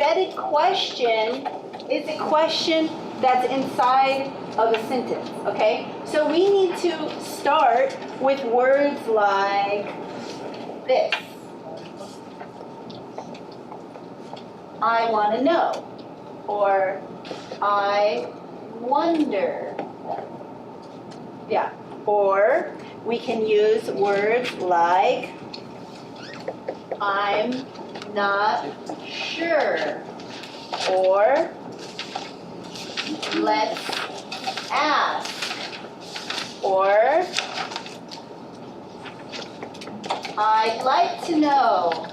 embedded question is a question that's inside of a sentence, okay? So we need to start with words like this. I want to know, or I wonder. Yeah, or we can use words like I'm not sure, or let's ask, or I'd like to know.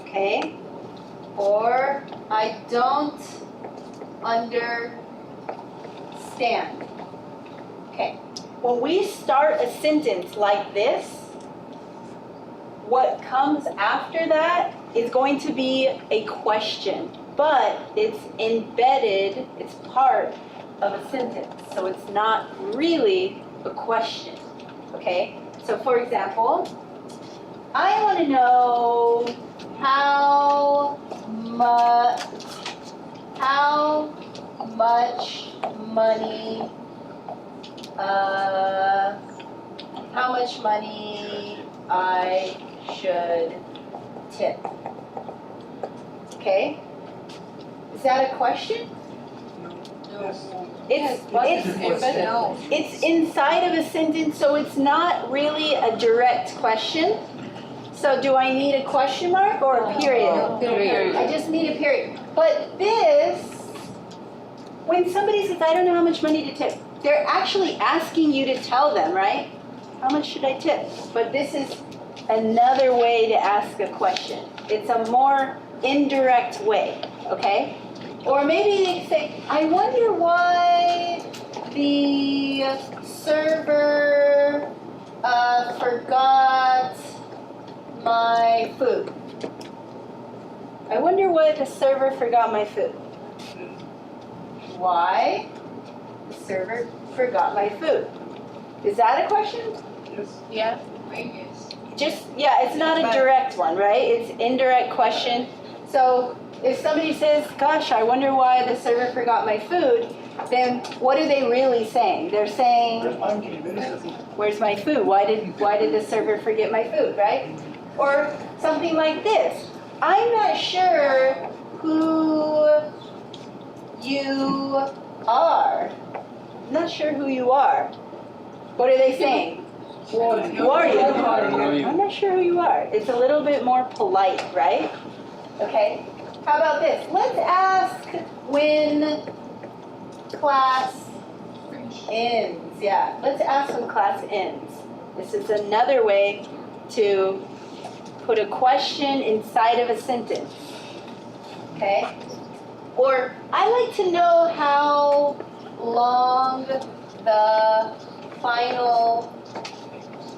Okay? Or I don't understand. Okay. When we start a sentence like this, what comes after that is going to be a question, but it's embedded, it's part of a sentence, so it's not really a question, okay? So for example, I want to know how much money I should tip. Okay? Is that a question? It's inside of a sentence, so it's not really a direct question. So do I need a question mark or a period? No, period. I just need a period. But this, when somebody says, I don't know how much money to tip, they're actually asking you to tell them, right? How much should I tip? But this is another way to ask a question. It's a more indirect way, okay? Or maybe they say, I wonder why the server forgot my food. I wonder why the server forgot my food. Why the server forgot my food. Is that a question? Yeah. Just, yeah, it's not a direct one, right? It's indirect question. So if somebody says, gosh, I wonder why the server forgot my food, then what are they really saying? They're saying, where's my food? Why did the server forget my food, right? Or something like this. I'm not sure who you are. I'm not sure who you are. What are they saying? Who are you? I'm not sure who you are. It's a little bit more polite, right? Okay. How about this? Let's ask when class ends. Yeah, let's ask when class ends. This is another way to put a question inside of a sentence. Okay? Or I like to know how long the final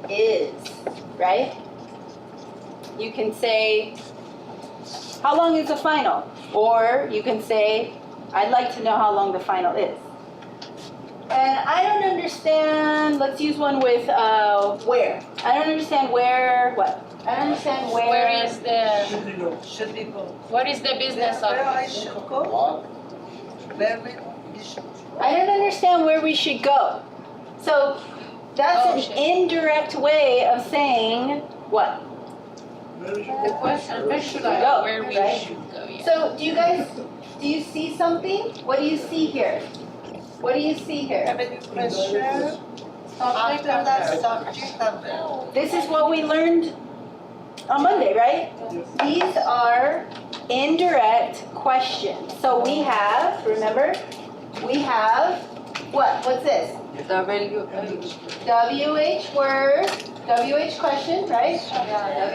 is, right? You can say, how long is the final? Or you can say, I'd like to know how long the final is. And I don't understand, let's use one with where. I don't understand where, what? I don't understand where. Where is the Should we go? what is the business Where I of should go? Where we should go? I don't understand where we should go. So that's an indirect way of saying what? the question? Where should I Go, Where we right? should go? Yeah. So do you see something? What do you see here? What do you see here? Have any question? After that subject and verb. This is what we learned on Monday, right? These are indirect questions. So we have, remember, we have what? What's this? WH word, WH question, right?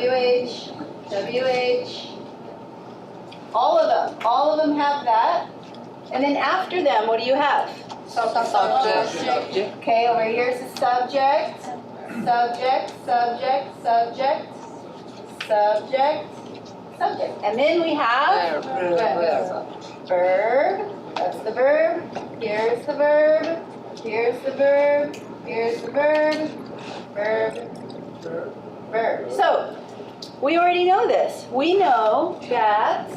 WH, WH. All of them have that. And then after them, what do you have? Subject. Okay, over here's the subject, subject, subject, subject, subject, subject. And then we have verb. That's the verb. Here's the verb. Here's the verb. Here's the verb. Verb. Verb. So We already know this. We know that,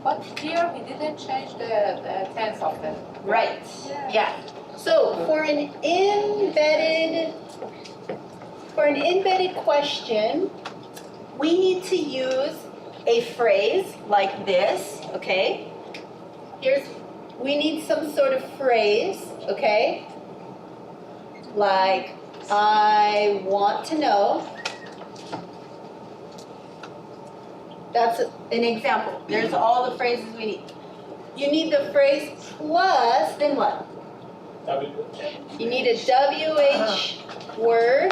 But here we didn't change the tense of them. right, yeah. So for an embedded question, we need to use a phrase like this, okay? We need some sort of phrase, okay? Like, I want to know. That's an example. There's all the phrases we need. You need the phrase plus, then what? You need a WH word,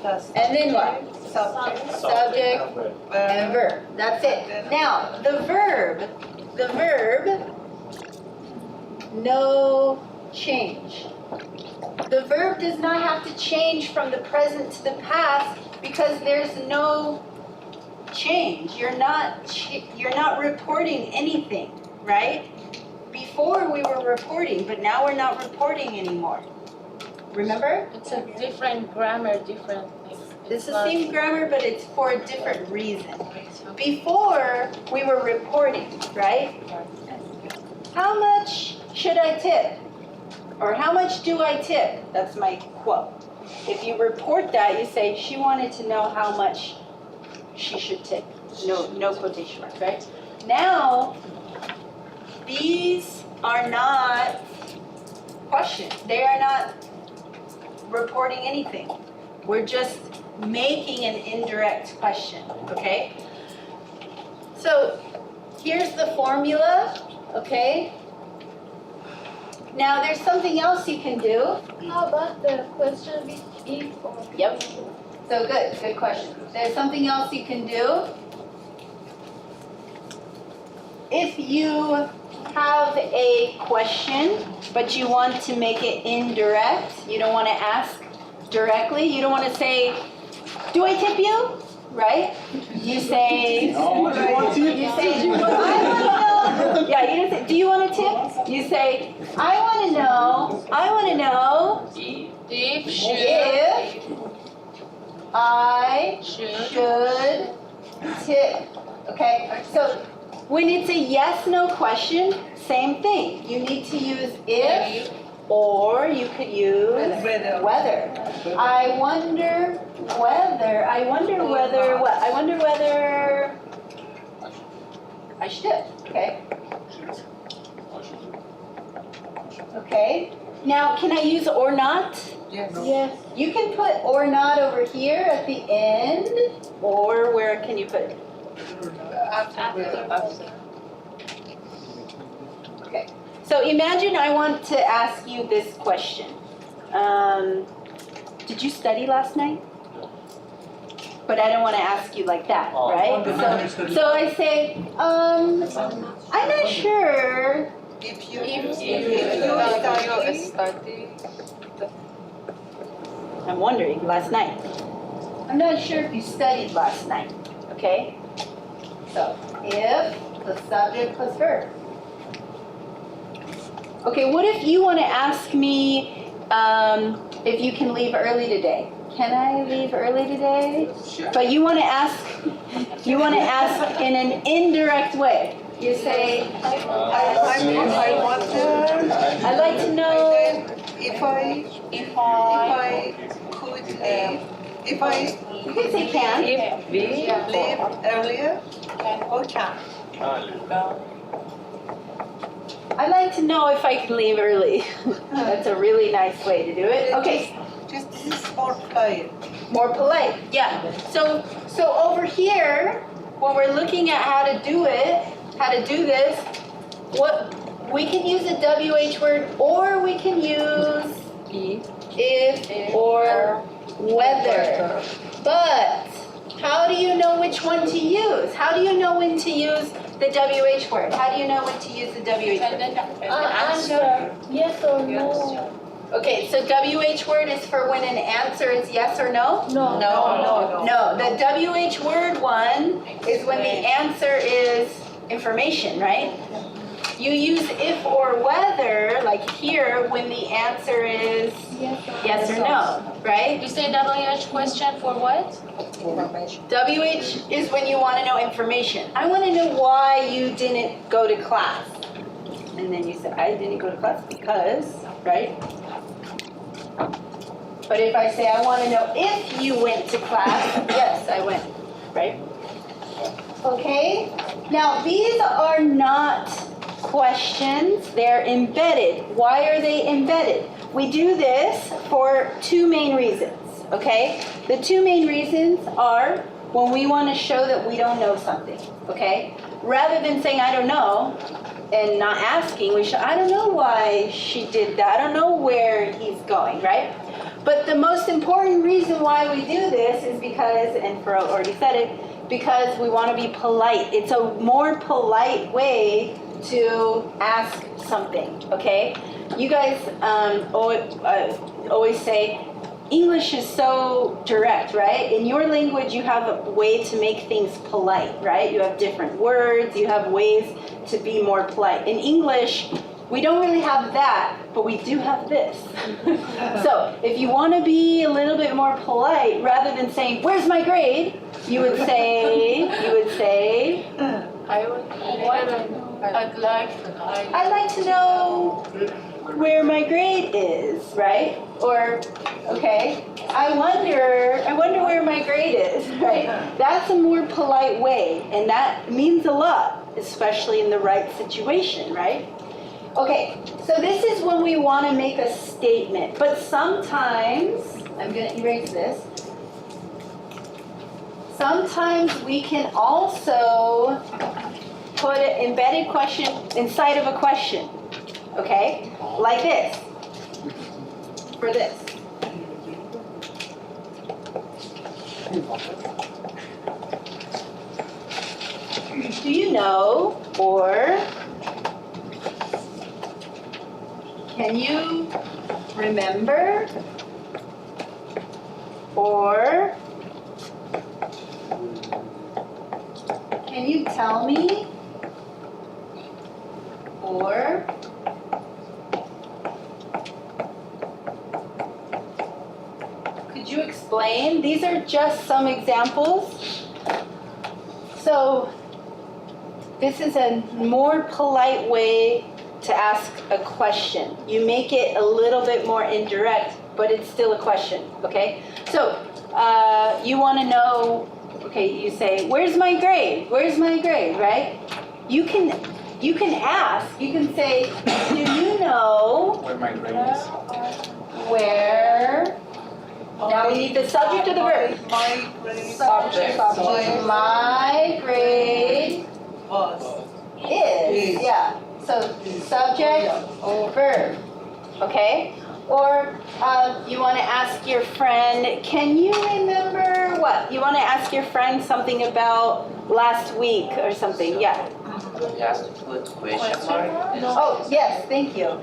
Plus and then what? subject. Subject and verb. That's it. Now, the verb, no change. The verb does not have to change from the present to the past because there's no change. You're not reporting anything, right? Before we were reporting, but now we're not reporting anymore. Remember? It's a different grammar, different thing. It's the same grammar, but it's for a different reason. Before, we were reporting, right? How much should I tip? Or how much do I tip? That's my quote. If you report that, you say, she wanted to know how much she should tip. No quotation marks, right? Now, these are not questions. They are not reporting anything. We're just making an indirect question, okay? So here's the formula, okay? Now there's something else you can do. How about the question with if or? Yep. So good question. There's something else you can do. If you have a question, but you want to make it indirect, you don't want to ask directly, you don't want to say, do I tip you? Right? You say, I want to know. Yeah, you don't say, do you want a tip? You say, I want to know If, if I should tip. Okay, so when it's a yes/no question, same thing. You need to use if, or you could use whether. I wonder whether what? I wonder whether I should tip. Okay. Okay. Now, can I use or not? Yes. Yes. You can put or not over here at the end, or where can you put it? Okay. So imagine I want to ask you this question. Did you study last night? But I don't want to ask you like that, right? So I say, I'm not sure. If you study. I'm wondering, last night. I'm not sure if you studied last night, okay? So, if the subject plus verb. Okay, what if you want to ask me if you can leave early today? Can I leave early today? Sure. But you want to ask in an indirect way. You say, I wonder I'd like to know if I could leave, if I you can say can. leave earlier or can. I'd like to know if I can leave early. That's a really nice way to do it. Okay, Just this is more polite. more polite. Yeah. So over here, when we're looking at how to do this, what we can use a WH word, or we can use if or whether. But how do you know which one to use? How do you know when to use the WH word? How do you know when to use the WH word? Answer yes or no. Okay, so WH word is for when an answer is yes or no? No. No, the WH word one is when the answer is information, right? You use if or whether, like here, when the answer is yes or no, right? You say WH question for what? Information. WH is when you want to know information. I want to know why you didn't go to class. And then you say, I didn't go to class because, right? But if I say, I want to know if you went to class, yes, I went, right? Okay? Now, these are not questions, they're embedded. Why are they embedded? We do this for two main reasons, okay? The two main reasons are when we want to show that we don't know something, okay? Rather than saying, I don't know, and not asking, we should, I don't know why she did that, I don't know where he's going, right? But the most important reason why we do this is because, and Farrell already said it, because we want to be polite. It's a more polite way to ask something, okay? You guys always say, English is so direct, right? In your language, you have a way to make things polite, right? You have different words, you have ways to be more polite. In English, we don't really have that, but we do have this. So if you want to be a little bit more polite, rather than saying, where's my grade? You would say, I'd like to know where my grade is, right? Or, okay, I wonder where my grade is, right? That's a more polite way, and that means a lot, especially in the right situation, right? Okay, so this is when we want to make a statement, but sometimes, I'm going to erase this, sometimes we can also put an embedded question inside of a question, okay? Like this, for this. Do you know, or can you remember, or can you tell me, or could you explain? These are just some examples. So this is a more polite way to ask a question. You make it a little bit more indirect, but it's still a question, okay? So you want to know, okay, you say, where's my grade? Where's my grade, right? You can ask, you can say, do you know Where my grade is. where, now we need the subject or the verb. My grade. Subject. My grade Was. is, yeah. So subject, verb, okay? Or you want to ask your friend, can you remember what? You want to ask your friend something about last week or something, yeah. You have to put question mark. Oh, yes, thank you.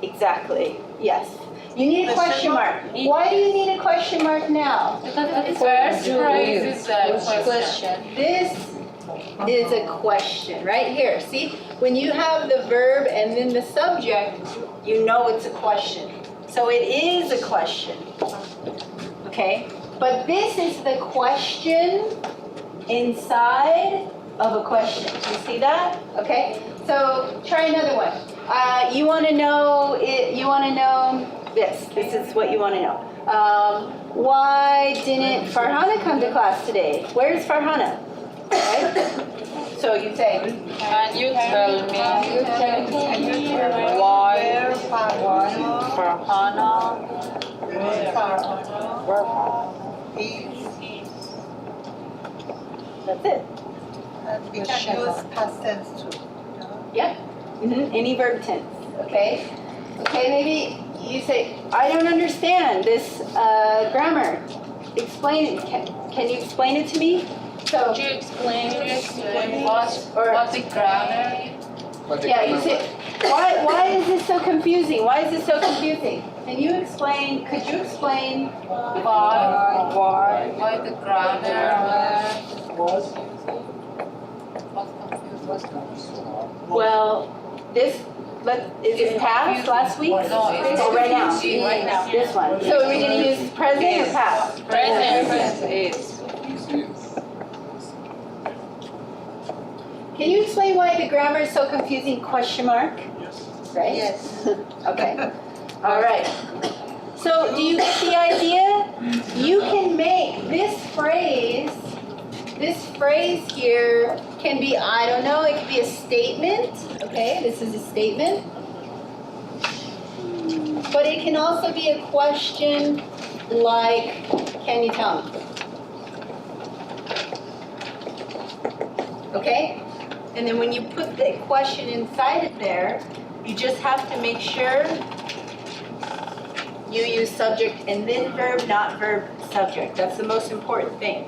Exactly, yes. You need a question mark. Why do you need a question mark now? Because the first phrase is a question. This is a question, right here. See, when you have the verb and then the subject, you know it's a question. So it is a question, okay? But this is the question inside of a question. You see that? Okay. So try another one. You want to know this. This is what you want to know. Why didn't Farhana come to class today? Where's Farhana? Right? So you say, Can you tell me Where Farhana is. that's it. And we can use past tense too. Yeah. Any verb tense. Okay. Okay. Maybe you say, I don't understand this grammar. Explain it. Can you explain it to me? So. Could you explain what's the grammar? Yeah, you say, why is this so confusing? Why is this so confusing? Can you explain, could you explain Why the grammar was confusing? Well, is it past last week? No, it's Oh, right now. Right now. This one. So are we gonna use present or past? Present is. Can you explain why the grammar is so confusing? Question mark? Yes. Right? Yes. Okay. All right. So do you get the idea? You can make this phrase here can be, I don't know, it could be a statement. Okay, this is a statement. But it can also be a question like, can you tell me? Okay? And then when you put the question inside of there, you just have to make sure you use subject and then verb, not verb, subject. That's the most important thing.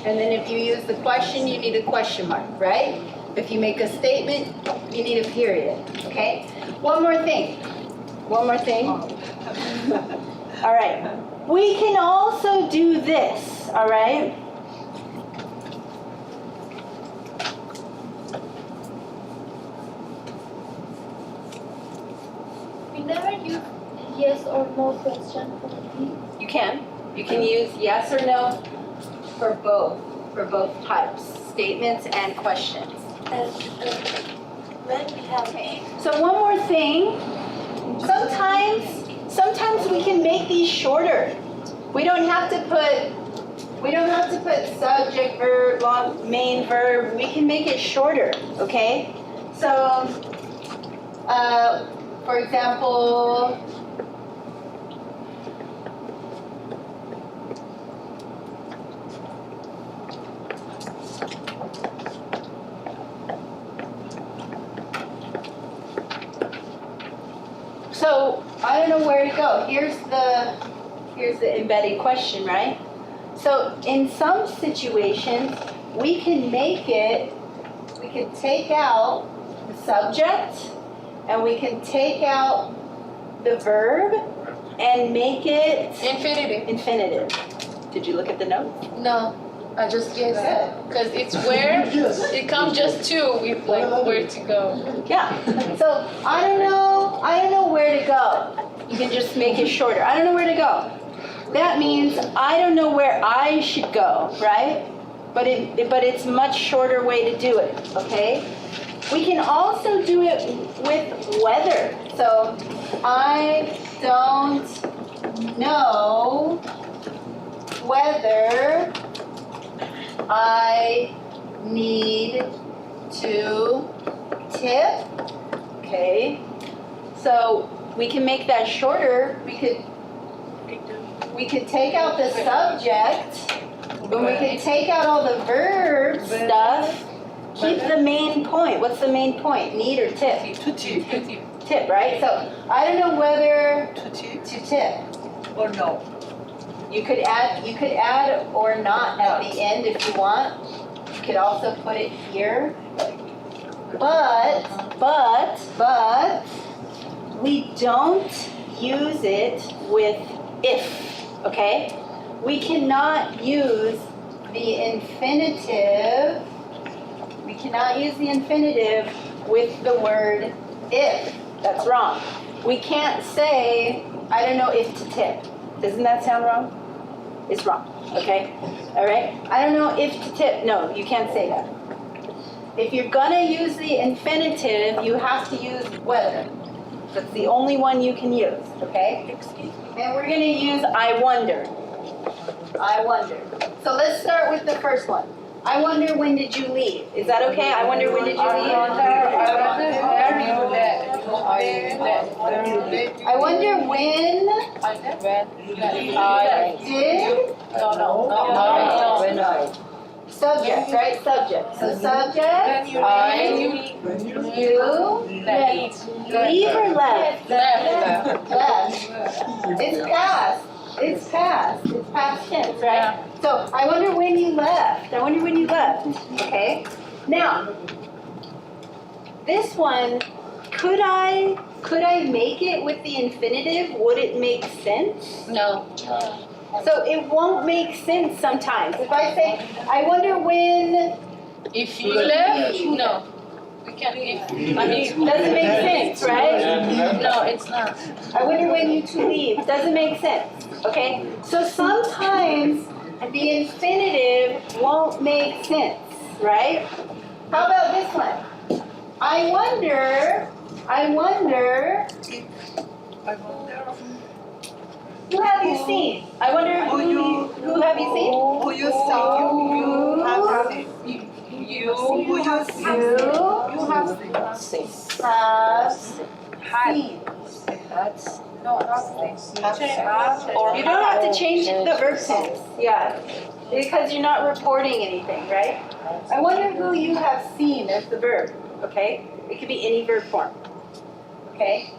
And then if you use the question, you need a question mark, right? If you make a statement, you need a period, okay? One more thing. All right. We can also do this, all right? We never use yes or no question for these. You can. You can use yes or no for both types, statements and questions. And when we have So one more thing, sometimes we can make these shorter. We don't have to put subject, verb, main verb. We can make it shorter, okay? So, for example, so I don't know where to go. Here's the embedded question, right? So in some situations, we can take out the subject and we can take out the verb and make it infinitive. Did you look at the notes? No, I just guessed it. Because it's where, it comes just two with like where to go. Yeah. So I don't know where to go. You can just make it shorter. I don't know where to go. That means I don't know where I should go, right? But it's a much shorter way to do it, okay? We can also do it with weather. So I don't know whether I need to tip. Okay. So we can make that shorter. We could take out the subject, and we could take out all the verb stuff. Keep the main point. What's the main point? Need or tip? To tip. Tip, right? So I don't know whether To tip to tip. or no. You could add or not at the end if you want. You could also put it here. But we don't use it with if, okay? We cannot use the infinitive. We cannot use the infinitive with the word if. That's wrong. We can't say, I don't know if to tip. Doesn't that sound wrong? It's wrong, okay? All right? I don't know if to tip. No, you can't say that. If you're gonna use the infinitive, you have to use whether. That's the only one you can use, okay? And we're gonna use I wonder. I wonder. So let's start with the first one. I wonder when did you leave? Is that okay? I wonder when did you leave? Where you I wonder when When I. subject, right? Subject. So subject, you, leave or left? Left. It's past. It's past. It's past tense, right? So I wonder when you left. I wonder when you left. Okay. Now, this one, could I make it with the infinitive? Would it make sense? No. So it won't make sense sometimes. If I say, I wonder when, If you left, no. We can, if, I mean, Doesn't make sense, right? no, it's not. I wonder when you to leave. Doesn't make sense. Okay? So sometimes the infinitive won't make sense, right? How about this one? I wonder, who have you seen? I wonder who have you seen? Who you saw, you have seen. You. Who you You seen. have seen. No, not seen. Have seen. Or You don't have to change the verb tense. Yeah. Because you're not reporting anything, right? I wonder who you have seen as the verb, okay? It could be any verb form. Okay?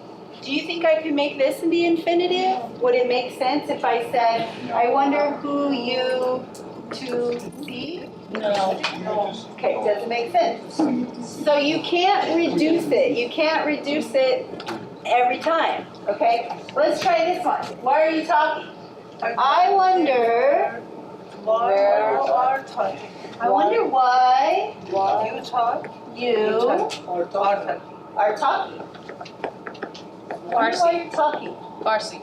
Do you think I could make this in the infinitive? Would it make sense if I said, I wonder who you to see? No. Okay, doesn't make sense. So you can't reduce it. You can't reduce it every time, okay? Let's try this one. Why are you talking? I wonder, Where you are talking. I wonder why You talk. you Or talking. are talking. I wonder why you're talking. Farsi.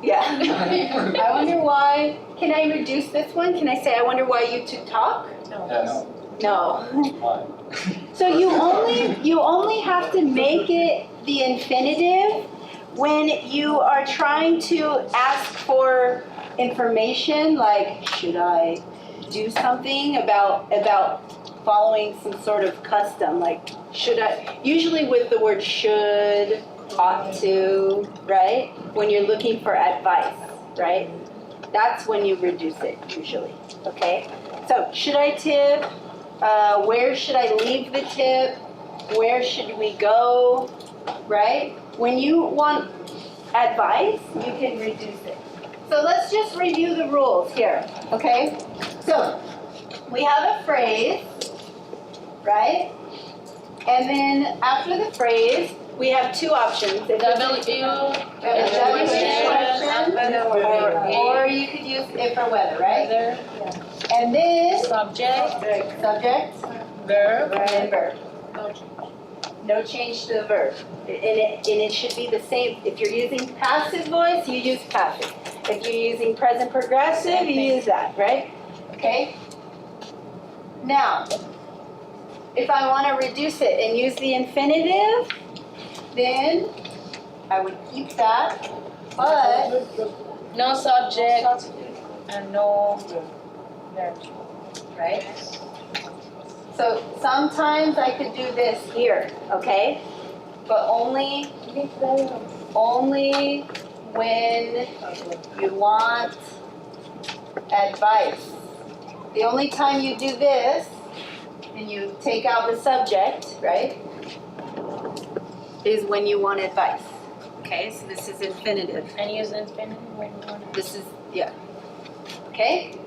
Yeah. I wonder why, can I reduce this one? Can I say, I wonder why you two talk? Yes. No. Why? So you only have to make it the infinitive when you are trying to ask for information, like should I do something about following some sort of custom, like should I, usually with the word should, ought to, right? When you're looking for advice, right? That's when you reduce it usually, okay? So should I tip? Where should I leave the tip? Where should we go? Right? When you want advice, you can reduce it. So let's just review the rules here, okay? So we have a phrase, right? And then after the phrase, we have two options. If it's W. a W question, or you could use if or whether, right? Whether. And then Subject. subject Verb. and verb. No change to the verb. And it should be the same. If you're using passive voice, you use passive. If you're using present progressive, you use that, right? Okay? Now, if I want to reduce it and use the infinitive, then I would keep that, but No subject and no verb. right? So sometimes I could do this here, okay? But only when you want advice. The only time you do this, and you take out the subject, right? Is when you want advice. Okay, so this is infinitive. And use infinitive when you want to. This is, yeah. Okay?